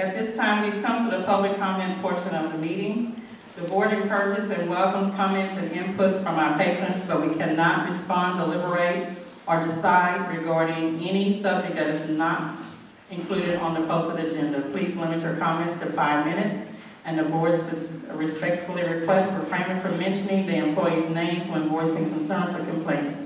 At this time, we've come to the public comment portion of the meeting. The board encourages and welcomes comments and input from our patrons, but we cannot respond, deliberate, or decide regarding any subject that is not included on the posted agenda. Please limit your comments to 5 minutes, and the board respectfully requests refraining from mentioning the employees' names when voicing concerns or complaints.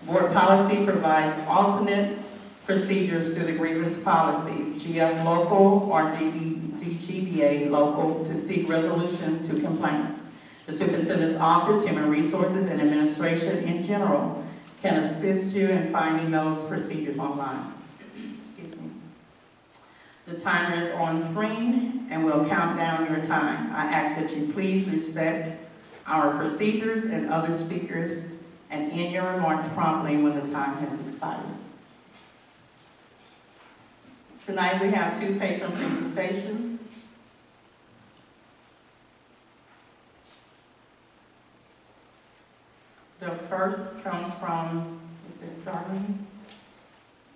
Board policy provides alternate procedures through the grievance policies, GF local or DGBA local, to seek resolution to complaints. The superintendent's office, human resources, and administration in general can assist you in finding those procedures online. Excuse me. The timer is on screen and will count down your time. I ask that you please respect our procedures and other speakers and end your remarks promptly when the time has expired. Tonight we have 2 patron presentations. The first comes from, is this Darlene?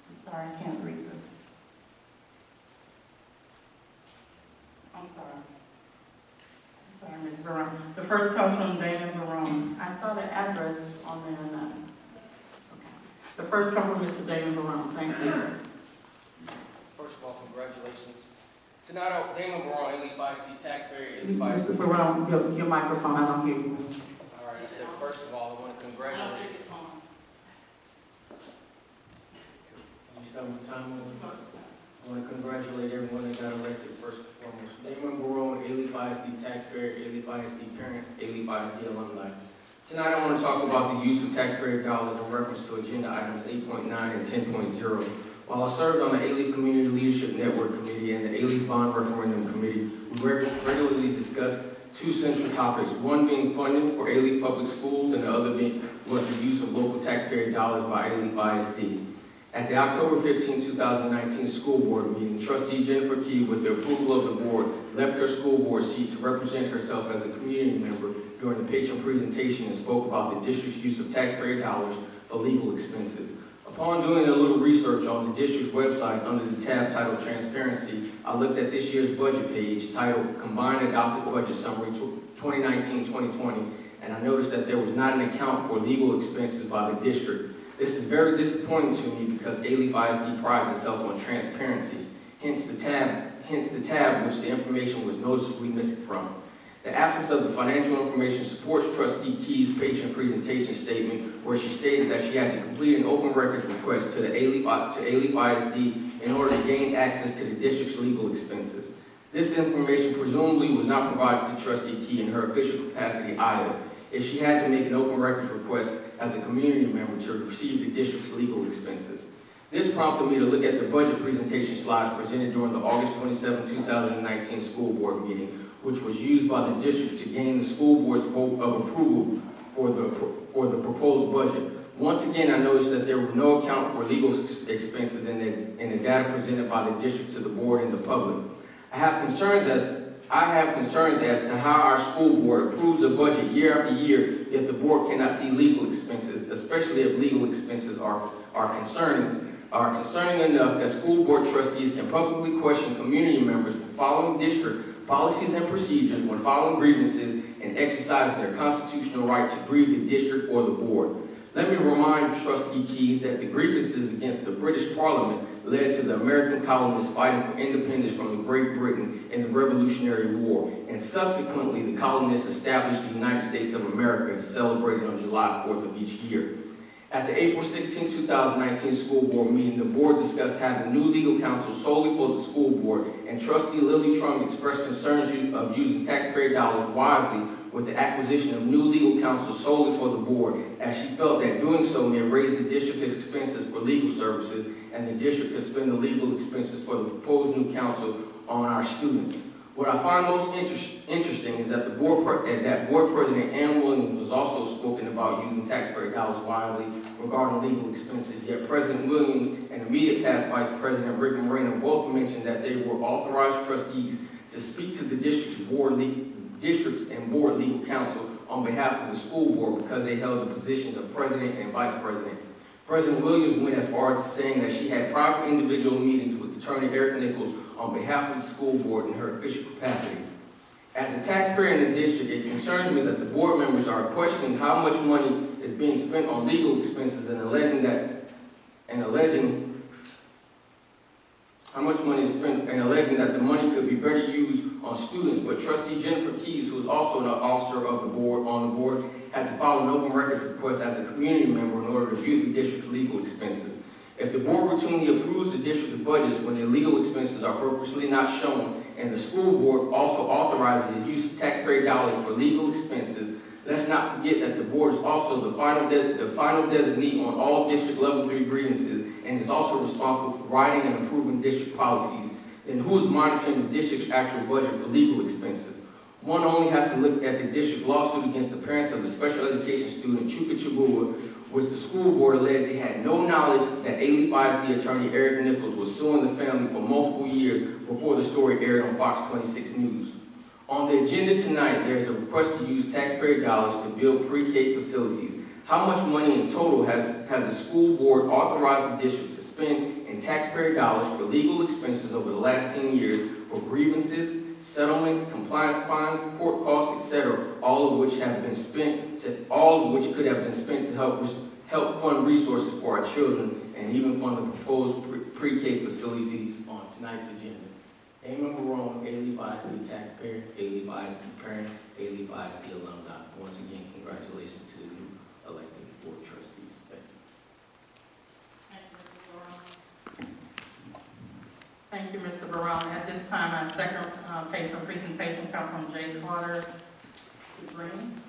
I'm sorry, I can't read it. I'm sorry, Ms. Barone. The first comes from Damon Barone. I saw the address on there and okay. The first comes from Mr. Damon Barone. Thank you. First of all, congratulations. Tonight, Damon Barone, Alief ISD taxpayer, Alief ISD. Mr. Barone, your microphone, I don't hear you. All right, I said, first of all, I want to congratulate you. You start with time over? I want to congratulate everyone that got elected first and foremost. Damon Barone, Alief ISD taxpayer, Alief ISD parent, Alief ISD alumni. Tonight I want to talk about the use of taxpayer dollars in reference to agenda items 8.9 and 10.0. While I served on the Alief Community Leadership Network Committee and the Alief Bond Referendum Committee, we regularly discussed 2 central topics, one being funding for Alief public schools and the other being was the use of local taxpayer dollars by Alief ISD. At the October 15, 2019 school board meeting, Trustee Jennifer Key, with the approval of the board, left her school board seat to represent herself as a community member during the patron presentation and spoke about the district's use of taxpayer dollars for legal expenses. Upon doing a little research on the district's website under the tab titled Transparency, I looked at this year's budget page titled Combined Adopted Budget Summary 2019-2020, and I noticed that there was not an account for legal expenses by the district. This is very disappointing to me because Alief ISD prides itself on transparency, hence the tab which the information was noticeably missing from. The absence of the financial information supports Trustee Key's patron presentation statement where she stated that she had to complete an open records request to Alief ISD in order to gain access to the district's legal expenses. This information presumably was not provided to Trustee Key in her official capacity either, if she had to make an open records request as a community member to receive the district's legal expenses. This prompted me to look at the budget presentation slides presented during the August 27, 2019 school board meeting, which was used by the district to gain the school board's vote of approval for the proposed budget. Once again, I noticed that there were no account for legal expenses in the data presented by the district to the board and the public. I have concerns as to how our school board approves a budget year after year if the board cannot see legal expenses, especially if legal expenses are concerning enough that school board trustees can publicly question community members for following district policies and procedures when filing grievances and exercising their constitutional right to grieve the district or the board. Let me remind Trustee Key that the grievances against the British Parliament led to the American colonists fighting for independence from Great Britain in the Revolutionary War, and subsequently the colonists established the United States of America, celebrated on July 4th of each year. At the April 16, 2019 school board meeting, the board discussed having new legal counsel solely for the school board, and Trustee Lily Trump expressed concerns of using taxpayer dollars wisely with the acquisition of new legal counsel solely for the board, as she felt that doing so may raise the district's expenses for legal services, and the district could spend the legal expenses for the proposed new counsel on our students. What I find most interesting is that the board president, Ann Williams, was also spoken about using taxpayer dollars wisely regarding legal expenses, yet President Williams and immediate past Vice President Rick Moreno both mentioned that they were authorized trustees to speak to the districts and board legal counsel on behalf of the school board because they held the positions of president and vice president. President Williams went as far as saying that she had private individual meetings with Attorney Eric Nichols on behalf of the school board in her official capacity. As a taxpayer in the district, it concerns me that the board members are questioning how much money is being spent on legal expenses and alleging how much money is spent and alleging that the money could be better used on students. But Trustee Jennifer Key, who is also an officer of the board, had to file an open records request as a community member in order to view the district's legal expenses. If the board routinely approves the district's budgets when the legal expenses are purposely not shown, and the school board also authorizes the use of taxpayer dollars for legal expenses, let's not forget that the board is also the final designee on all District Level 3 grievances and is also responsible for writing and approving district policies. Then who is monitoring the district's actual budget for legal expenses? One only has to look at the district lawsuit against the parents of the special education student Chuka Chabua, which the school board alleged they had no knowledge that Alief ISD attorney Eric Nichols was suing the family for multiple years before the story aired on Fox 26 News. On the agenda tonight, there is a request to use taxpayer dollars to build pre-K facilities. How much money in total has the school board authorized the district to spend in taxpayer dollars for legal expenses over the last 10 years for grievances, settlements, compliance fines, court costs, etc., all of which could have been spent to help fund resources for our children and even fund the proposed pre-K facilities on tonight's agenda. Damon Barone, Alief ISD taxpayer, Alief ISD parent, Alief ISD alumni. Once again, congratulations to the new elected board trustees. Thank you, Mr. Barone. At this time, our second patron presentation comes from Jay Carter. Green.